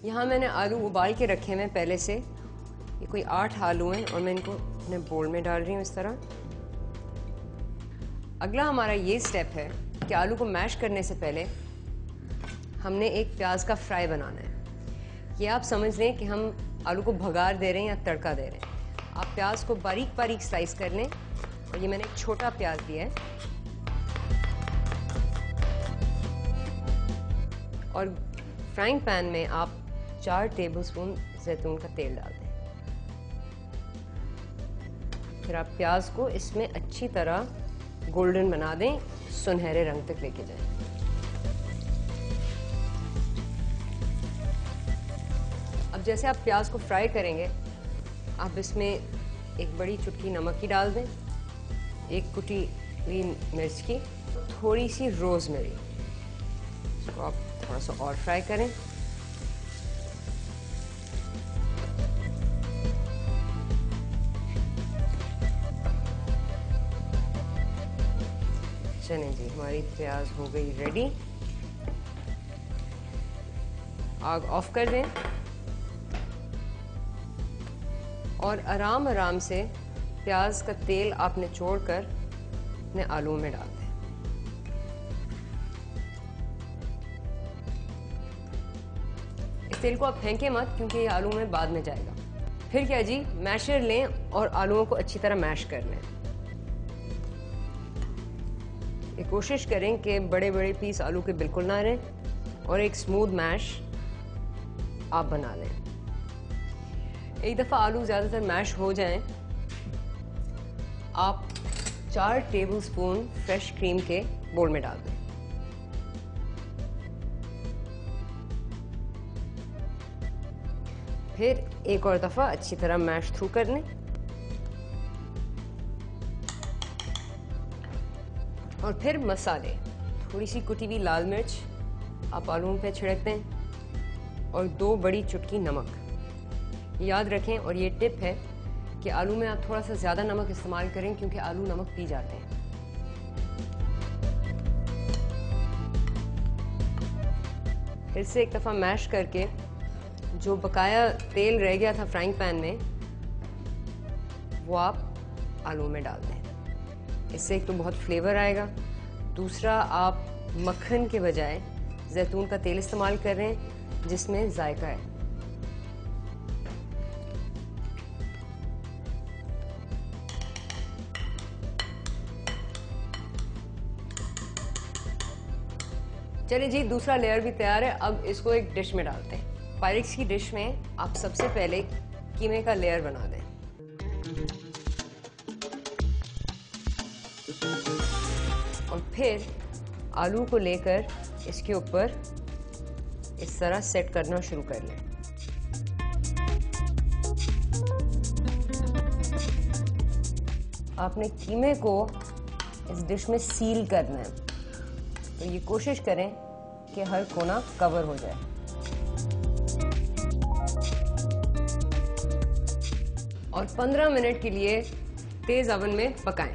यहाँ मैंने आलू उबाल के रखे हैं पहले से। ये कोई 8 आलू हैं और मैं इनको अपने बोल में डाल रही हूँ इस तरह। अगला हमारा ये स्टेप है कि आलू को मैश करने से पहले हमने एक प्याज का फ्राई बनाना है। ये आप समझ लें कि हम आलू को भगार दे रहे हैं या तड़का दे रहे हैं। आप प्याज को बारीक बारीक स्लाइस कर लें और ये मैंने एक छोटा प्याज दिया है और फ्राइंग पैन में आप 4 टेबलस्पून जैतून का तेल डाल दें। फिर आप प्याज को इसमें अच्छी तरह गोल्डन बना दें, सुनहरे रंग तक लेके जाएं। अब जैसे आप प्याज को फ्राई करेंगे, आप इसमें एक बड़ी चुटकी नमक की डाल दें, एक कुटी हुई मिर्च की, थोड़ी सी रोजमेरी। इसको आप थोड़ा सा और फ्राई करें। चलें जी, हमारी प्याज हो गई रेडी। आग ऑफ कर दें और आराम आराम से प्याज का तेल आप निचोड़कर अपने आलू में डाल दें। इस तेल को आप फेंकें मत, क्योंकि ये आलू में बाद में जाएगा। फिर क्या जी, मैशर लें और आलूओं को अच्छी तरह मैश कर लें। ये कोशिश करें कि बड़े बड़े पीस आलू के बिल्कुल ना रहें और एक स्मूथ मैश आप बना लें। एक दफ़ा आलू ज़्यादातर मैश हो जाएं, आप 4 टेबलस्पून फ्रेश क्रीम के बोल में डाल दें। फिर एक और दफ़ा अच्छी तरह मैश थ्रू कर लें और फिर मसाले, थोड़ी सी कुटी हुई लाल मिर्च आप आलूओं पे छिड़क दें और 2 बड़ी चुटकी नमक। याद रखें, और ये टिप है कि आलू में आप थोड़ा सा ज़्यादा नमक इस्तेमाल करें, क्योंकि आलू नमक पी जाते हैं। फिर से एक दफ़ा मैश करके जो बकाया तेल रह गया था फ्राइंग पैन में, वो आप आलू में डाल दें। इससे एक तो बहुत फ्लेवर आएगा, दूसरा आप मक्खन के बजाय जैतून का तेल इस्तेमाल कर रहे हैं जिसमें जायका है। चलिए जी, दूसरा लेयर भी तैयार है। अब इसको एक डिश में डालते हैं। पायरेक्स की डिश में आप सबसे पहले कीमे का लेयर बना दें और फिर आलू को लेकर इसके ऊपर इस तरह सेट करना शुरू कर लें। आपने कीमे को इस डिश में सील करना है, तो ये कोशिश करें कि हर कोना कवर हो जाए। और 15 मिनट के लिए तेज ओवन में पकाएं।